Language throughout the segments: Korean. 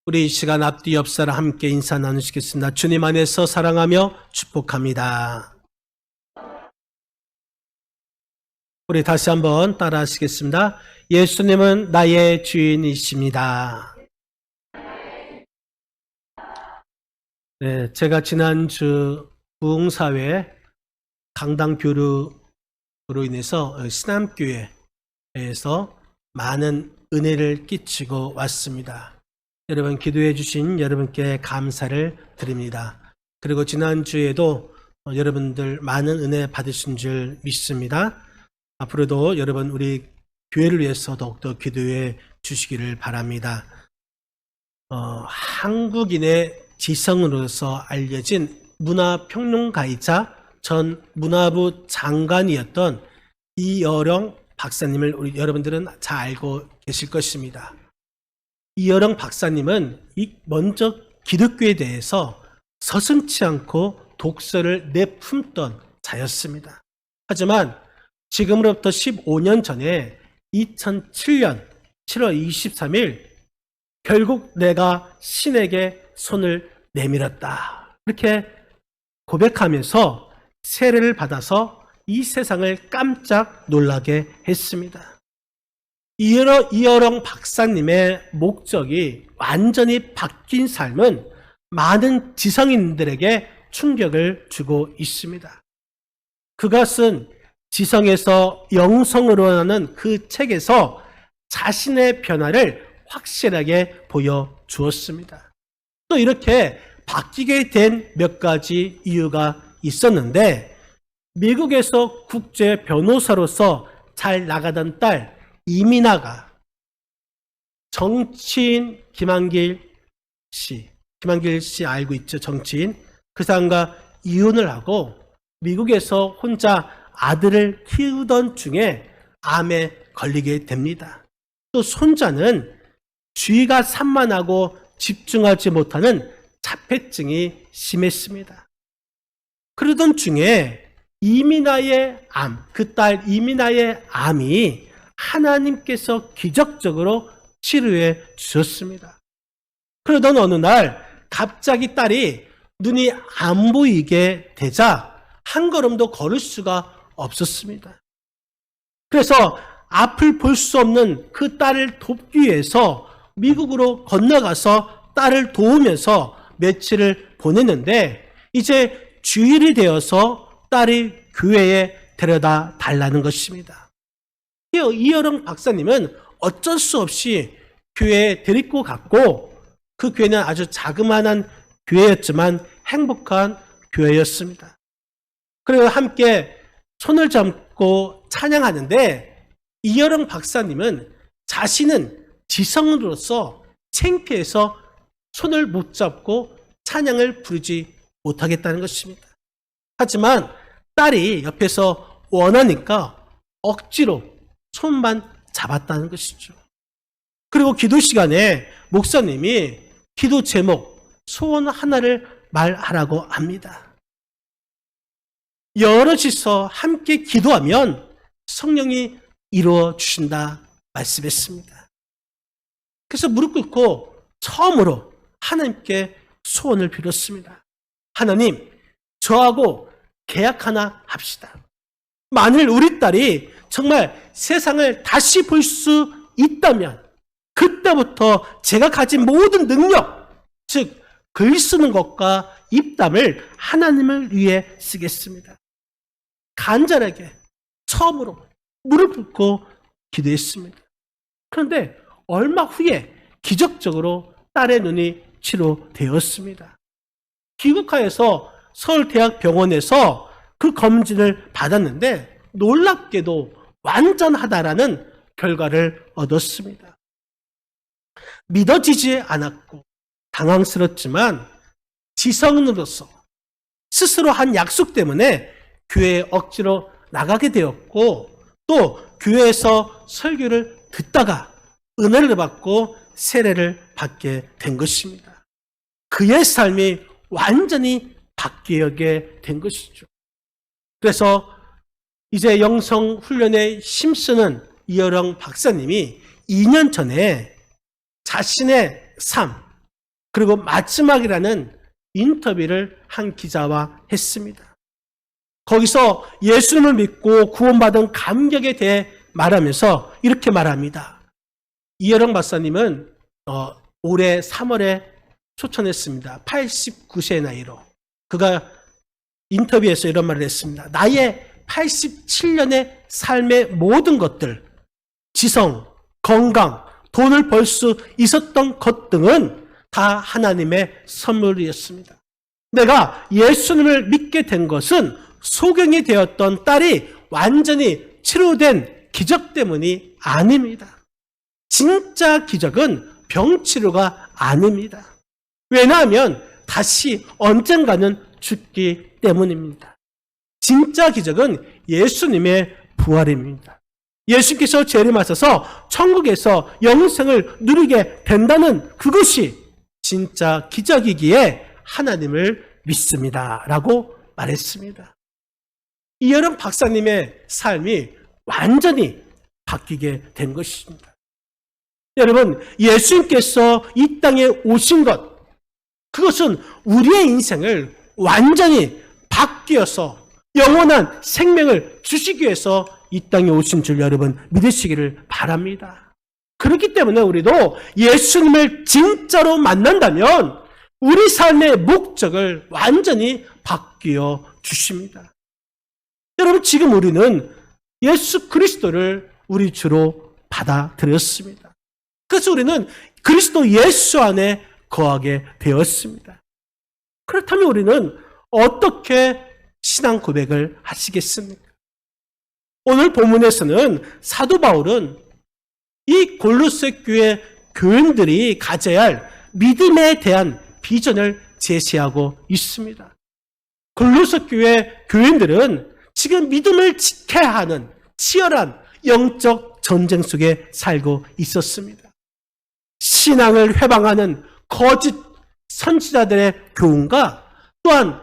우리 이 시간 앞뒤 옆사람 함께 인사 나누시겠습니다. 주님 안에서 사랑하며 축복합니다. 우리 다시 한번 따라 하시겠습니다. 예수님은 나의 주인이십니다. 네, 제가 지난주 부흥사회 강당 교류로 인해서 신암교회에서 많은 은혜를 끼치고 왔습니다. 여러분 기도해 주신 여러분께 감사를 드립니다. 그리고 지난주에도 여러분들 많은 은혜 받으신 줄 믿습니다. 앞으로도 여러분 우리 교회를 위해서 더욱더 기도해 주시기를 바랍니다. 한국인의 지성으로서 알려진 문화평론가이자 전 문화부 장관이었던 이여령 박사님을 우리 여러분들은 잘 알고 계실 것입니다. 이여령 박사님은 먼저 기독교에 대해서 서슴지 않고 독서를 내품던 자였습니다. 하지만 지금으로부터 15년 전에 2007년 7월 23일 결국 내가 신에게 손을 내밀었다. 이렇게 고백하면서 세례를 받아서 이 세상을 깜짝 놀라게 했습니다. 이여령 박사님의 목적이 완전히 바뀐 삶은 많은 지성인들에게 충격을 주고 있습니다. 그것은 지성에서 영성으로 하는 그 책에서 자신의 변화를 확실하게 보여주었습니다. 또 이렇게 바뀌게 된 몇 가지 이유가 있었는데 미국에서 국제 변호사로서 잘 나가던 딸 이민아가 정치인 김한길 씨 알고 있죠? 정치인. 그 사람과 이혼을 하고 미국에서 혼자 아들을 키우던 중에 암에 걸리게 됩니다. 또 손자는 주의가 산만하고 집중하지 못하는 자폐증이 심했습니다. 그러던 중에 이민아의 암, 그 딸 이민아의 암이 하나님께서 기적적으로 치료해 주셨습니다. 그러던 어느 날 갑자기 딸이 눈이 안 보이게 되자 한 걸음도 걸을 수가 없었습니다. 그래서 앞을 볼 수 없는 그 딸을 돕기 위해서 미국으로 건너가서 딸을 도우면서 며칠을 보냈는데 이제 주일이 되어서 딸이 교회에 데려다 달라는 것입니다. 이여령 박사님은 어쩔 수 없이 교회에 데리고 갔고 그 교회는 아주 자그마한 교회였지만 행복한 교회였습니다. 그리고 함께 손을 잡고 찬양하는데 이여령 박사님은 자신은 지성으로서 창피해서 손을 못 잡고 찬양을 부르지 못하겠다는 것입니다. 하지만 딸이 옆에서 원하니까 억지로 손만 잡았다는 것이죠. 그리고 기도 시간에 목사님이 기도 제목, 소원 하나를 말하라고 합니다. 여럿이서 함께 기도하면 성령이 이루어 주신다 말씀했습니다. 그래서 무릎 꿇고 처음으로 하나님께 소원을 빌었습니다. 하나님, 저하고 계약 하나 합시다. 만일 우리 딸이 정말 세상을 다시 볼 수 있다면 그때부터 제가 가진 모든 능력, 즉 글 쓰는 것과 입담을 하나님을 위해 쓰겠습니다. 간절하게 처음으로 무릎 꿇고 기도했습니다. 그런데 얼마 후에 기적적으로 딸의 눈이 치료되었습니다. 귀국하여서 서울대학병원에서 그 검진을 받았는데 놀랍게도 완전하다라는 결과를 얻었습니다. 믿어지지 않았고 당황스럽지만 지성인으로서 스스로 한 약속 때문에 교회에 억지로 나가게 되었고 또 교회에서 설교를 듣다가 은혜를 받고 세례를 받게 된 것입니다. 그의 삶이 완전히 바뀌게 된 것이죠. 그래서 이제 영성 훈련에 힘쓰는 이여령 박사님이 2년 전에 자신의 삶, 그리고 마지막이라는 인터뷰를 한 기자와 했습니다. 거기서 예수님을 믿고 구원받은 감격에 대해 말하면서 이렇게 말합니다. 이혜령 박사님은 올해 3월에 초천했습니다. 89세의 나이로. 그가 인터뷰에서 이런 말을 했습니다. 나의 87년의 삶의 모든 것들, 지성, 건강, 돈을 벌 수 있었던 것 등은 다 하나님의 선물이었습니다. 내가 예수님을 믿게 된 것은 소경이 되었던 딸이 완전히 치료된 기적 때문이 아닙니다. 진짜 기적은 병치료가 아닙니다. 왜냐하면 다시 언젠가는 죽기 때문입니다. 진짜 기적은 예수님의 부활입니다. 예수께서 재림하셔서 천국에서 영생을 누리게 된다는 그것이 진짜 기적이기에 하나님을 믿습니다. 라고 말했습니다. 이혜령 박사님의 삶이 완전히 바뀌게 된 것입니다. 여러분, 예수님께서 이 땅에 오신 것, 그것은 우리의 인생을 완전히 바뀌어서 영원한 생명을 주시기 위해서 이 땅에 오신 줄 여러분 믿으시기를 바랍니다. 그렇기 때문에 우리도 예수님을 진짜로 만난다면 우리 삶의 목적을 완전히 바뀌어 주십니다. 여러분, 지금 우리는 예수 그리스도를 우리 주로 받아들였습니다. 그래서 우리는 그리스도 예수 안에 거하게 되었습니다. 그렇다면 우리는 어떻게 신앙 고백을 하시겠습니까? 오늘 본문에서는 사도 바울은 이 골로새 교회 교인들이 가져야 할 믿음에 대한 비전을 제시하고 있습니다. 골로새 교회 교인들은 지금 믿음을 지켜야 하는 치열한 영적 전쟁 속에 살고 있었습니다. 신앙을 회방하는 거짓 선지자들의 교훈과 또한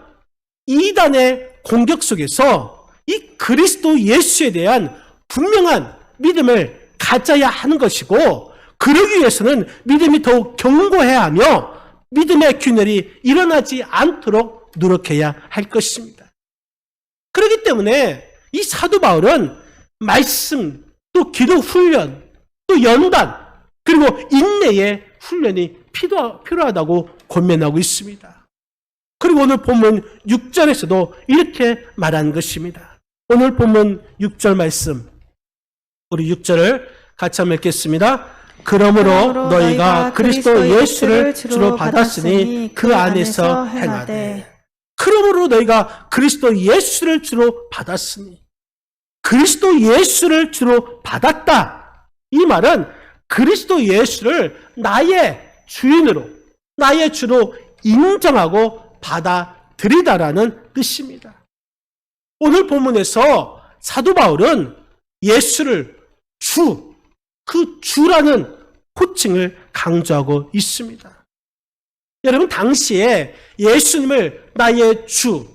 이단의 공격 속에서 이 그리스도 예수에 대한 분명한 믿음을 가져야 하는 것이고, 그러기 위해서는 믿음이 더욱 견고해야 하며 믿음의 균열이 일어나지 않도록 노력해야 할 것입니다. 그렇기 때문에 이 사도 바울은 말씀, 또 기도 훈련, 또 연단, 그리고 인내의 훈련이 필요하다고 권면하고 있습니다. 그리고 오늘 본문 6절에서도 이렇게 말한 것입니다. 오늘 본문 6절 말씀, 우리 6절을 같이 한번 읽겠습니다. 그러므로 너희가 그리스도 예수를 주로 받았으니 그 안에서 행하되. 그러므로 너희가 그리스도 예수를 주로 받았으니. 그리스도 예수를 주로 받았다. 이 말은 그리스도 예수를 나의 주인으로, 나의 주로 인정하고 받아들이다라는 뜻입니다. 오늘 본문에서 사도 바울은 예수를 주, 그 주라는 호칭을 강조하고 있습니다. 여러분, 당시에 예수님을 나의 주,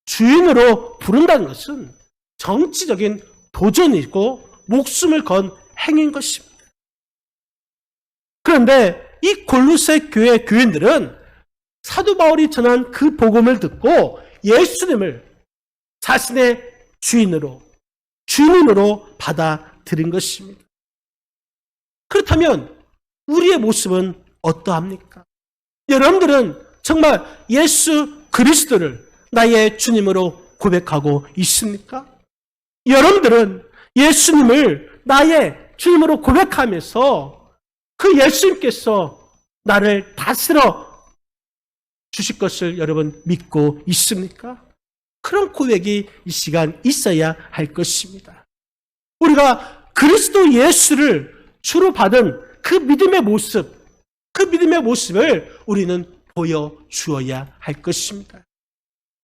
주인으로 부른다는 것은 정치적인 도전이고 목숨을 건 행위인 것입니다. 그런데 이 골로새 교회 교인들은 사도 바울이 전한 그 복음을 듣고 예수님을 자신의 주인으로 받아들인 것입니다. 그렇다면 우리의 모습은 어떠합니까? 여러분들은 정말 예수 그리스도를 나의 주님으로 고백하고 있습니까? 여러분들은 예수님을 나의 주님으로 고백하면서 그 예수님께서 나를 다스려 주실 것을 여러분 믿고 있습니까? 그런 고백이 이 시간 있어야 할 것입니다. 우리가 그리스도 예수를 주로 받은 그 믿음의 모습, 그 믿음의 모습을 우리는 보여주어야 할 것입니다.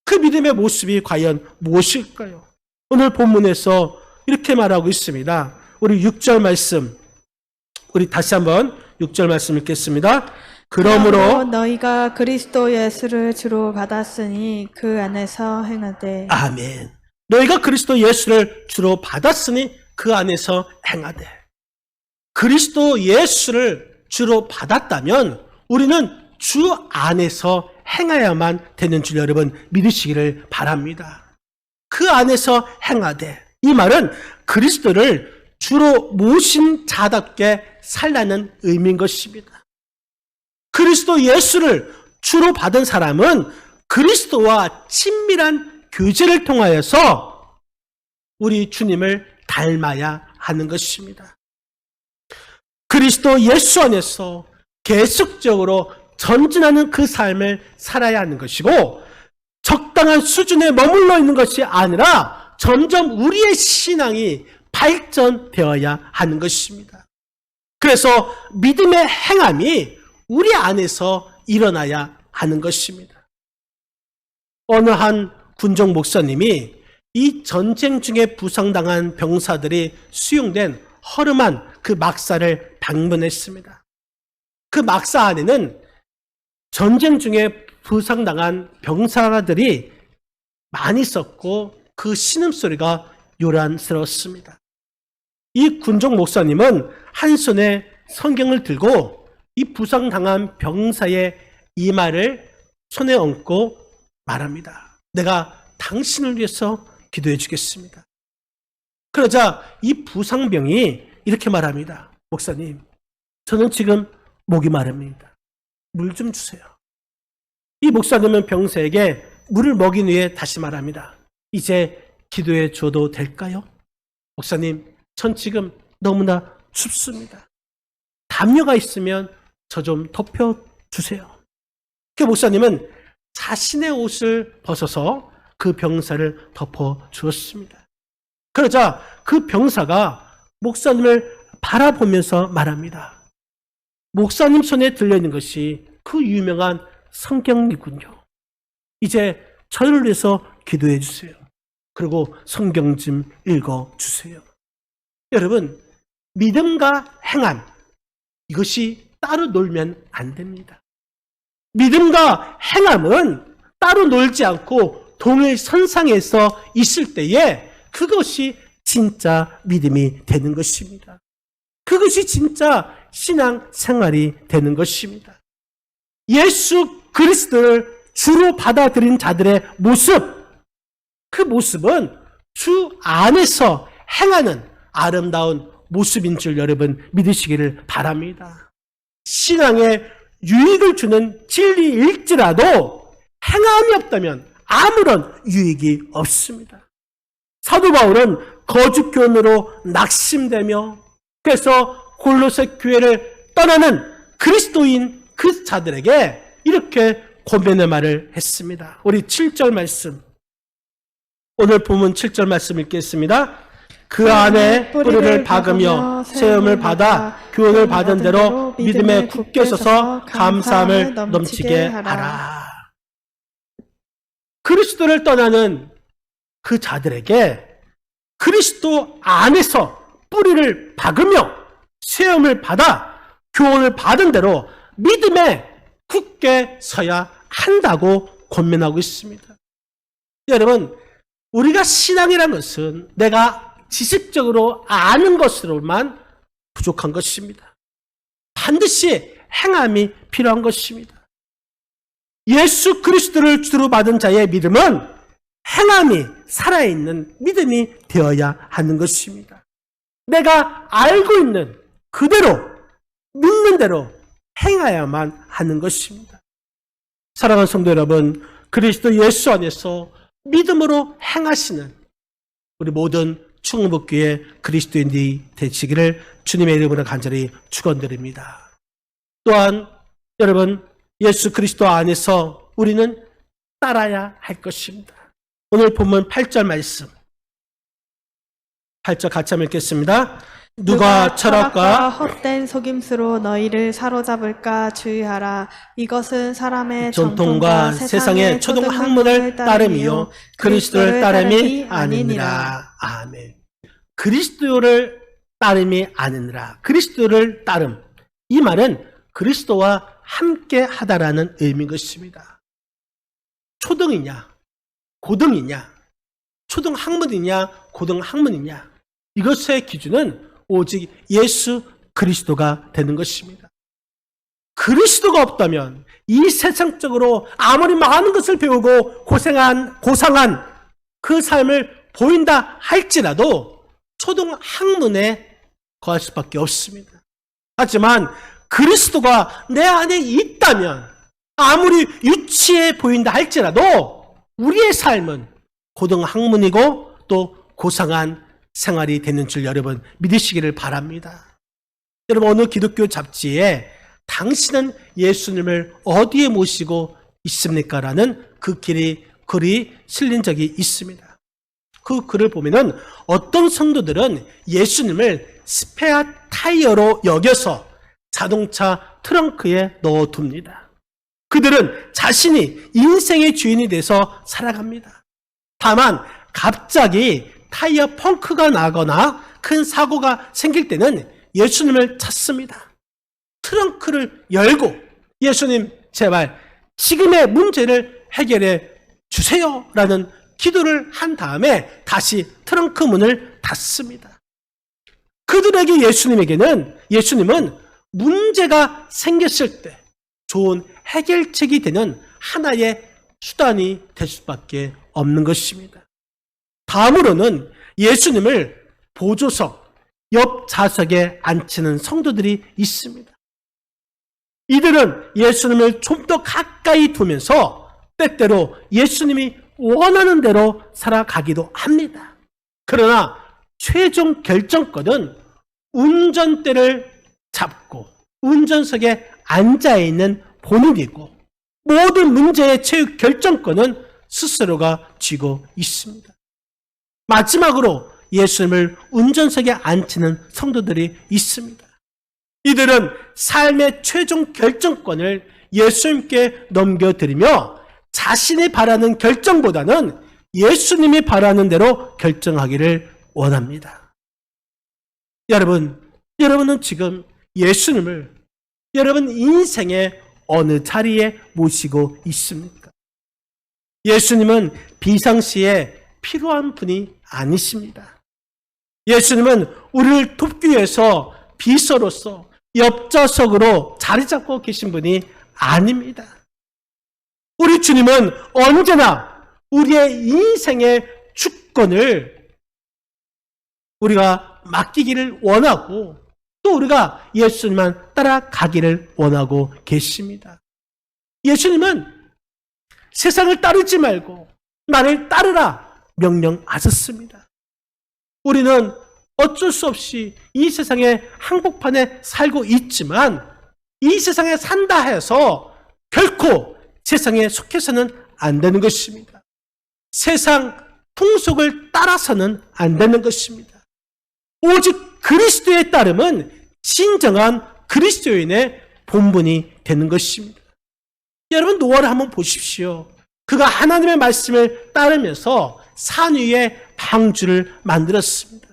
그 믿음의 모습이 과연 무엇일까요? 오늘 본문에서 이렇게 말하고 있습니다. 우리 6절 말씀, 우리 다시 한번 6절 말씀 읽겠습니다. 그러므로 너희가 그리스도 예수를 주로 받았으니 그 안에서 행하되. 아멘. 너희가 그리스도 예수를 주로 받았으니 그 안에서 행하되. 그리스도 예수를 주로 받았다면 우리는 주 안에서 행하야만 되는 줄 여러분 믿으시기를 바랍니다. 그 안에서 행하되, 이 말은 그리스도를 주로 모신 자답게 살라는 의미인 것입니다. 그리스도 예수를 주로 받은 사람은 그리스도와 친밀한 교제를 통하여서 우리 주님을 닮아야 하는 것입니다. 그리스도 예수 안에서 계속적으로 전진하는 그 삶을 살아야 하는 것이고, 적당한 수준에 머물러 있는 것이 아니라 점점 우리의 신앙이 발전되어야 하는 것입니다. 그래서 믿음의 행함이 우리 안에서 일어나야 하는 것입니다. 어느 한 군종 목사님이 이 전쟁 중에 부상당한 병사들이 수용된 허름한 그 막사를 방문했습니다. 그 막사 안에는 전쟁 중에 부상당한 병사들이 많이 있었고 그 신음소리가 요란스러웠습니다. 이 군종 목사님은 한 손에 성경을 들고 이 부상당한 병사의 이마를 손에 얹고 말합니다. 내가 당신을 위해서 기도해 주겠습니다. 그러자 이 부상병이 이렇게 말합니다. 목사님, 저는 지금 목이 마릅니다. 물 좀 주세요. 이 목사님은 병사에게 물을 먹인 후에 다시 말합니다. 이제 기도해 줘도 될까요? 목사님, 전 지금 너무나 춥습니다. 담요가 있으면 저 좀 덮여주세요. 그 목사님은 자신의 옷을 벗어서 그 병사를 덮어주었습니다. 그러자 그 병사가 목사님을 바라보면서 말합니다. 목사님 손에 들려있는 것이 그 유명한 성경이군요. 이제 저를 위해서 기도해 주세요. 그리고 성경 좀 읽어주세요. 여러분, 믿음과 행함, 이것이 따로 놀면 안 됩니다. 믿음과 행함은 따로 놀지 않고 동일선상에서 있을 때에 그것이 진짜 믿음이 되는 것입니다. 그것이 진짜 신앙생활이 되는 것입니다. 예수 그리스도를 주로 받아들인 자들의 모습, 그 모습은 주 안에서 행하는 아름다운 모습인 줄 여러분 믿으시기를 바랍니다. 신앙에 유익을 주는 진리일지라도 행함이 없다면 아무런 유익이 없습니다. 사도 바울은 거짓교훈으로 낙심되며 그래서 골로새 교회를 떠나는 그리스도인 그 자들에게 이렇게 고면의 말을 했습니다. 우리 7절 말씀, 오늘 본문 7절 말씀 읽겠습니다. 그 안에 뿌리를 박으며 세움을 받아 교훈을 받은 대로 믿음에 굳게 서서 감사함을 넘치게 하라. 그리스도를 떠나는 그 자들에게 그리스도 안에서 뿌리를 박으며 세움을 받아 교훈을 받은 대로 믿음에 굳게 서야 한다고 권면하고 있습니다. 여러분, 우리가 신앙이라는 것은 내가 지식적으로 아는 것으로만 부족한 것입니다. 반드시 행함이 필요한 것입니다. 예수 그리스도를 주로 받은 자의 믿음은 행함이 살아있는 믿음이 되어야 하는 것입니다. 내가 알고 있는 그대로 믿는 대로 행하야만 하는 것입니다. 사랑하는 성도 여러분, 그리스도 예수 안에서 믿음으로 행하시는 우리 모든 충북교회 그리스도인들이 되시기를 주님의 이름으로 간절히 축원드립니다. 또한 여러분, 예수 그리스도 안에서 우리는 따라야 할 것입니다. 오늘 본문 8절 말씀, 8절 같이 한번 읽겠습니다. 누가 철학과 헛된 속임수로 너희를 사로잡을까 주의하라. 이것은 사람의 전통과 세상의 초등 학문을 따름이요 그리스도를 따름이 아니니라. 아멘. 그리스도를 따름이 아니니라. 그리스도를 따름. 이 말은 그리스도와 함께 하다라는 의미인 것입니다. 초등이냐, 고등이냐, 초등 학문이냐, 고등 학문이냐, 이것의 기준은 오직 예수 그리스도가 되는 것입니다. 그리스도가 없다면 이 세상적으로 아무리 많은 것을 배우고 고상한 그 삶을 보인다 할지라도 초등 학문에 거할 수밖에 없습니다. 하지만 그리스도가 내 안에 있다면 아무리 유치해 보인다 할지라도 우리의 삶은 고등 학문이고 또 고상한 생활이 되는 줄 여러분 믿으시기를 바랍니다. 여러분 어느 기독교 잡지에 당신은 예수님을 어디에 모시고 있습니까? 라는 그 글이 실린 적이 있습니다. 그 글을 보면은 어떤 성도들은 예수님을 스페어 타이어로 여겨서 자동차 트렁크에 넣어둡니다. 그들은 자신이 인생의 주인이 돼서 살아갑니다. 다만 갑자기 타이어 펑크가 나거나 큰 사고가 생길 때는 예수님을 찾습니다. 트렁크를 열고 예수님 제발 지금의 문제를 해결해 주세요 라는 기도를 한 다음에 다시 트렁크 문을 닫습니다. 그들에게 예수님은 문제가 생겼을 때 좋은 해결책이 되는 하나의 수단이 될 수밖에 없는 것입니다. 다음으로는 예수님을 보조석, 옆 좌석에 앉히는 성도들이 있습니다. 이들은 예수님을 좀 더 가까이 두면서 때때로 예수님이 원하는 대로 살아가기도 합니다. 그러나 최종 결정권은 운전대를 잡고 운전석에 앉아있는 본인이고 모든 문제의 최후 결정권은 스스로가 쥐고 있습니다. 마지막으로 예수님을 운전석에 앉히는 성도들이 있습니다. 이들은 삶의 최종 결정권을 예수님께 넘겨드리며 자신이 바라는 결정보다는 예수님이 바라는 대로 결정하기를 원합니다. 여러분은 지금 예수님을 여러분 인생의 어느 자리에 모시고 있습니까? 예수님은 비상시에 필요한 분이 아니십니다. 예수님은 우리를 돕기 위해서 비서로서 옆좌석으로 자리 잡고 계신 분이 아닙니다. 우리 주님은 언제나 우리의 인생의 주권을 우리가 맡기기를 원하고 또 우리가 예수님만 따라가기를 원하고 계십니다. 예수님은 세상을 따르지 말고 나를 따르라 명령하셨습니다. 우리는 어쩔 수 없이 이 세상의 한복판에 살고 있지만 이 세상에 산다 해서 결코 세상에 속해서는 안 되는 것입니다. 세상 풍속을 따라서는 안 되는 것입니다. 오직 그리스도의 따름은 진정한 그리스도인의 본분이 되는 것입니다. 여러분 노아를 한번 보십시오. 그가 하나님의 말씀을 따르면서 산 위에 방주를 만들었습니다.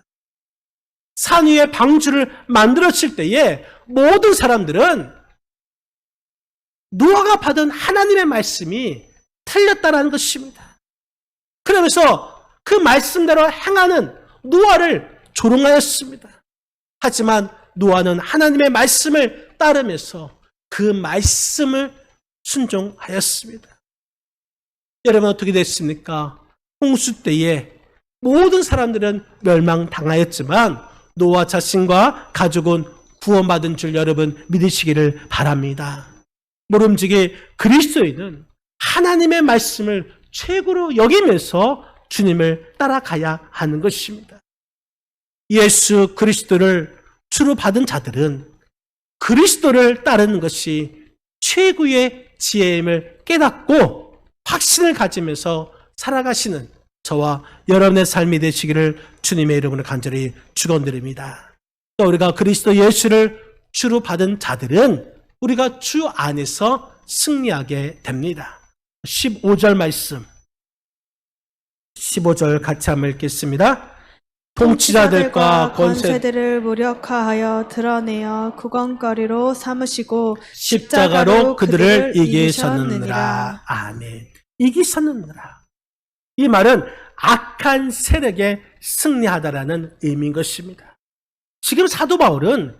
산 위에 방주를 만들었을 때에 모든 사람들은 노아가 받은 하나님의 말씀이 틀렸다라는 것입니다. 그러면서 그 말씀대로 행하는 노아를 조롱하였습니다. 하지만 노아는 하나님의 말씀을 따르면서 그 말씀을 순종하였습니다. 여러분 어떻게 됐습니까? 홍수 때에 모든 사람들은 멸망당하였지만 노아 자신과 가족은 구원받은 줄 여러분 믿으시기를 바랍니다. 모름지기 그리스도인은 하나님의 말씀을 최고로 여기면서 주님을 따라가야 하는 것입니다. 예수 그리스도를 주로 받은 자들은 그리스도를 따르는 것이 최고의 지혜임을 깨닫고 확신을 가지면서 살아가시는 저와 여러분의 삶이 되시기를 주님의 이름으로 간절히 축원드립니다. 또 우리가 그리스도 예수를 주로 받은 자들은 우리가 주 안에서 승리하게 됩니다. 15절 말씀 15절 같이 한번 읽겠습니다. 통치자들과 권세들을 무력화하여 드러내어 구건거리로 삼으시고 십자가로 그들을 이기셨느니라. 아멘. 이기셨느니라. 이 말은 악한 세력에 승리하다라는 의미인 것입니다. 지금 사도 바울은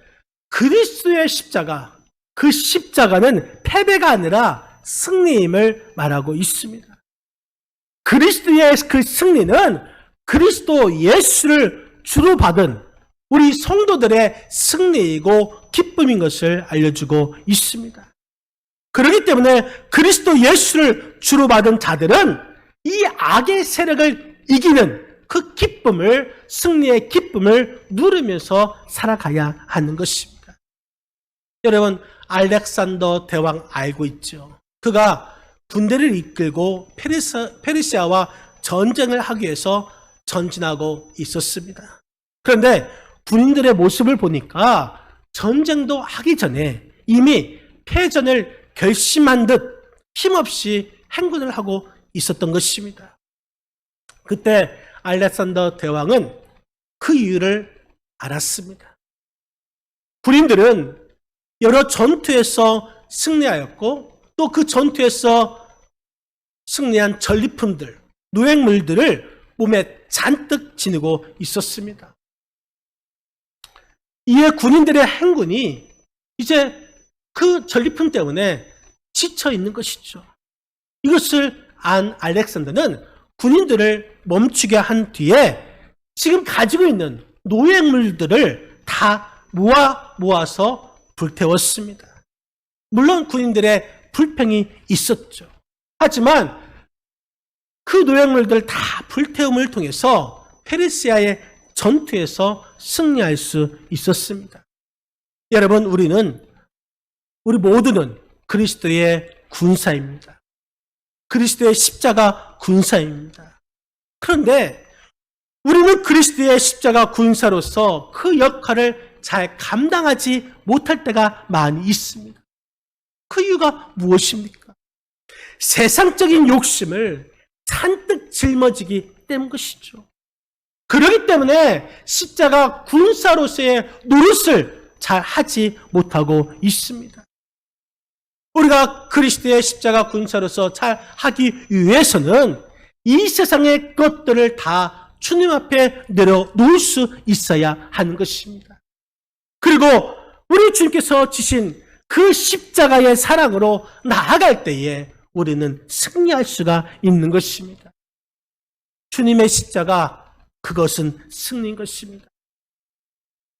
그리스도의 십자가, 그 십자가는 패배가 아니라 승리임을 말하고 있습니다. 그리스도의 그 승리는 그리스도 예수를 주로 받은 우리 성도들의 승리이고 기쁨인 것을 알려주고 있습니다. 그렇기 때문에 그리스도 예수를 주로 받은 자들은 이 악의 세력을 이기는 그 기쁨을, 승리의 기쁨을 누리면서 살아가야 하는 것입니다. 여러분, 알렉산더 대왕 알고 있죠? 그가 군대를 이끌고 페르시아와 전쟁을 하기 위해서 전진하고 있었습니다. 그런데 군인들의 모습을 보니까 전쟁도 하기 전에 이미 패전을 결심한 듯 힘없이 행군을 하고 있었던 것입니다. 그때 알렉산더 대왕은 그 이유를 알았습니다. 군인들은 여러 전투에서 승리하였고 또 그 전투에서 승리한 전리품들, 노획물들을 몸에 잔뜩 지니고 있었습니다. 이에 군인들의 행군이 이제 그 전리품 때문에 지쳐 있는 것이죠. 이것을 안 알렉산더는 군인들을 멈추게 한 뒤에 지금 가지고 있는 노획물들을 다 모아서 불태웠습니다. 물론 군인들의 불평이 있었죠. 하지만 그 노획물들 다 불태움을 통해서 페르시아의 전투에서 승리할 수 있었습니다. 여러분, 우리 모두는 그리스도의 군사입니다. 그리스도의 십자가 군사입니다. 그런데 우리는 그리스도의 십자가 군사로서 그 역할을 잘 감당하지 못할 때가 많이 있습니다. 그 이유가 무엇입니까? 세상적인 욕심을 잔뜩 짊어지기 때문 것이죠. 그렇기 때문에 십자가 군사로서의 노릇을 잘 하지 못하고 있습니다. 우리가 그리스도의 십자가 군사로서 잘 하기 위해서는 이 세상의 것들을 다 주님 앞에 내려놓을 수 있어야 하는 것입니다. 그리고 우리 주님께서 지신 그 십자가의 사랑으로 나아갈 때에 우리는 승리할 수가 있는 것입니다. 주님의 십자가, 그것은 승리인 것입니다.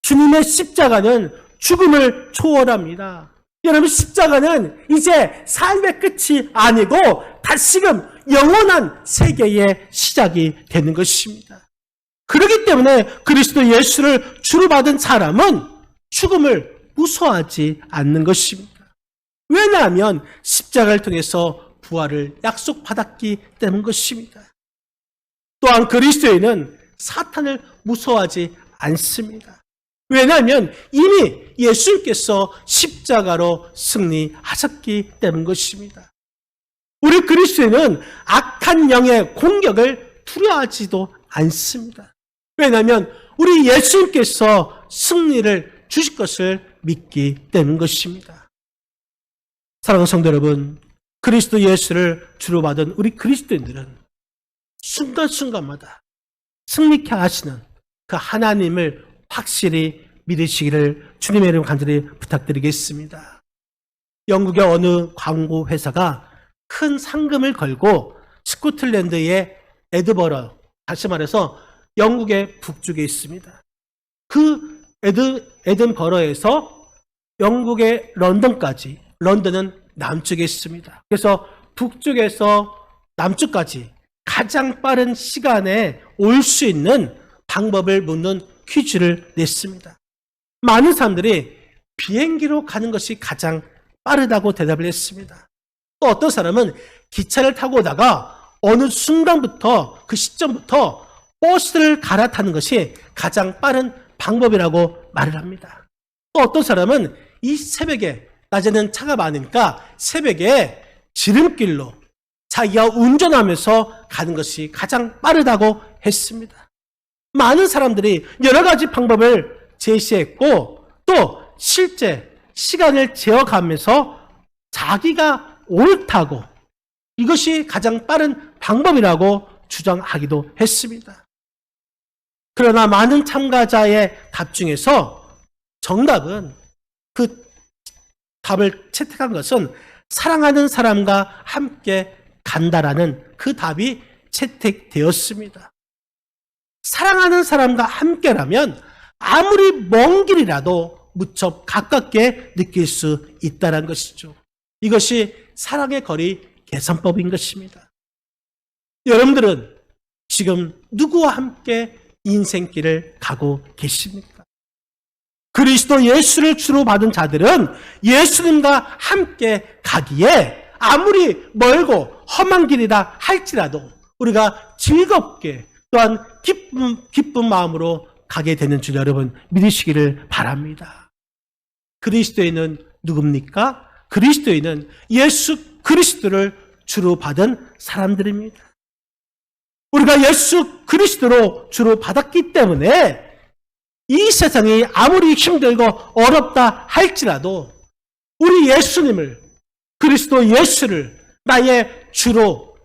주님의 십자가는 죽음을 초월합니다. 여러분, 십자가는 이제 삶의 끝이 아니고 다시금 영원한 세계의 시작이 되는 것입니다. 그렇기 때문에 그리스도 예수를 주로 받은 사람은 죽음을 무서워하지 않는 것입니다. 왜냐하면 십자가를 통해서 부활을 약속받았기 때문 것입니다. 또한 그리스도인은 사탄을 무서워하지 않습니다. 왜냐하면 이미 예수님께서 십자가로 승리하셨기 때문 것입니다. 우리 그리스도인은 악한 영의 공격을 두려워하지도 않습니다. 왜냐하면 우리 예수님께서 승리를 주실 것을 믿기 때문 것입니다. 사랑하는 성도 여러분, 그리스도 예수를 주로 받은 우리 그리스도인들은 순간순간마다 승리케 하시는 그 하나님을 확실히 믿으시기를 주님의 이름 간절히 부탁드리겠습니다. 영국의 어느 광고 회사가 큰 상금을 걸고 스코틀랜드의 에드버러, 다시 말해서 영국의 북쪽에 있습니다. 그 에든버러에서 영국의 런던까지, 런던은 남쪽에 있습니다. 그래서 북쪽에서 남쪽까지 가장 빠른 시간에 올 수 있는 방법을 묻는 퀴즈를 냈습니다. 많은 사람들이 비행기로 가는 것이 가장 빠르다고 대답을 했습니다. 또 어떤 사람은 기차를 타고 오다가 어느 순간부터, 그 시점부터 버스를 갈아타는 것이 가장 빠른 방법이라고 말을 합니다. 또 어떤 사람은 이 새벽에, 낮에는 차가 많으니까 새벽에 지름길로 자기가 운전하면서 가는 것이 가장 빠르다고 했습니다. 많은 사람들이 여러 가지 방법을 제시했고 또 실제 시간을 재어가면서 자기가 옳다고, 이것이 가장 빠른 방법이라고 주장하기도 했습니다. 그러나 많은 참가자의 답 중에서 정답은 그 답을 채택한 것은 사랑하는 사람과 함께 간다라는 그 답이 채택되었습니다. 사랑하는 사람과 함께라면 아무리 먼 길이라도 무척 가깝게 느낄 수 있다는 것이죠. 이것이 사랑의 거리 계산법인 것입니다. 여러분들은 지금 누구와 함께 인생길을 가고 계십니까? 그리스도 예수를 주로 받은 자들은 예수님과 함께 가기에 아무리 멀고 험한 길이다 할지라도 우리가 즐겁게 또한 기쁜 마음으로 가게 되는 줄 여러분 믿으시기를 바랍니다. 그리스도인은 누굽니까? 그리스도인은 예수 그리스도를 주로 받은 사람들입니다. 우리가 예수 그리스도로 주로 받았기 때문에 이 세상이 아무리 힘들고 어렵다 할지라도 우리 예수님을, 그리스도 예수를 나의 주로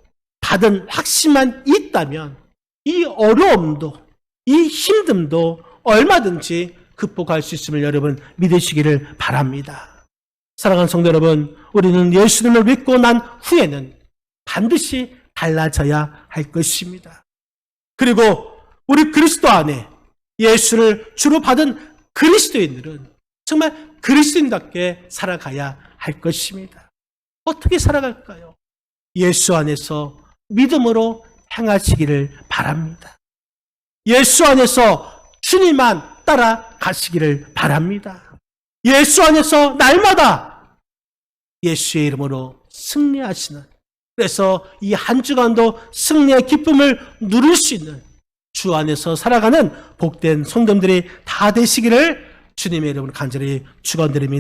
받은 확신만 있다면 이 어려움도, 이 힘듦도 얼마든지 극복할 수 있음을 여러분 믿으시기를 바랍니다. 사랑하는 성도 여러분, 우리는 예수님을 믿고 난 후에는 반드시 달라져야 할 것입니다. 그리고 우리 그리스도 안에 예수를 주로 받은 그리스도인들은 정말 그리스도인답게 살아가야 할 것입니다. 어떻게 살아갈까요? 예수 안에서 믿음으로 행하시기를 바랍니다. 예수 안에서 주님만 따라가시기를 바랍니다. 예수 안에서 날마다 예수의 이름으로 승리하시는, 그래서 이 한 주간도 승리의 기쁨을 누릴 수 있는 주 안에서 살아가는 복된 성도들이 다 되시기를 주님의 이름으로 간절히 축원드립니다.